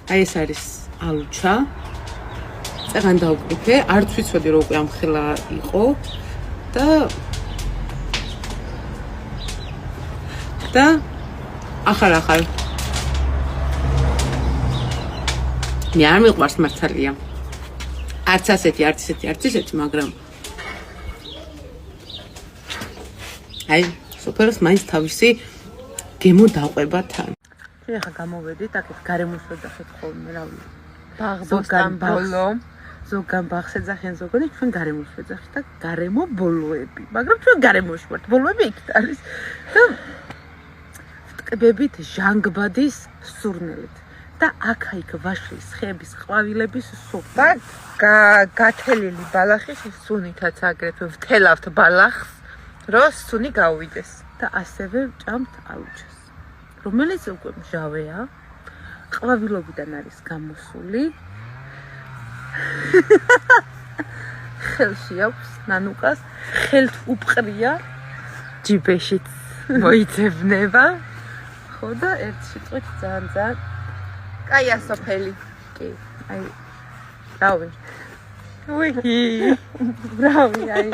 აი ეს არის ალუჩა. წეგან დავკრიფე, არც ვიცოდი რომ უკვე ამხელა იყო და ახალ მე არ მიყვარს მართალია. არც ასეთი, მაგრამ აი, სოფერს მაინც თავისი გემო დაყვება თან. ჩვენ ახლა გამოვედით, აქეთ გარემოს ვეძახეთ ხოლმე, რა ვიცი. ბაღბოსტან ბოლო. ზოგან ბაღს ეძახიან ზოგანი, ჩვენ გარემოს ვეძახით და გარემო ბოლოები. მაგრამ ჩვენ გარემოში ვართ, ბოლოები იქით არის. და ტყბებით ჟანგბადის სურნელით. და აქა-იქ ვაშლის, ხეების, ყვავილების სულ. და გათელილი ბალახის სუნითაც აგრეთვე ვთელავთ ბალახს, რომ სუნი გაუვიდეს. და ასევე ჭამთ ალუჩას, რომელიც უკვე მჟავეა, ყვავილობიდან არის გამოსული. ხელში აქვს ნანუკას, ხელთ უპყრია, ჯიბეშიც მოიწევნება. ხო და ერთ სიტყვით ძალიან კაია სოფელი. კი, აი რავი. უი. რავი, აი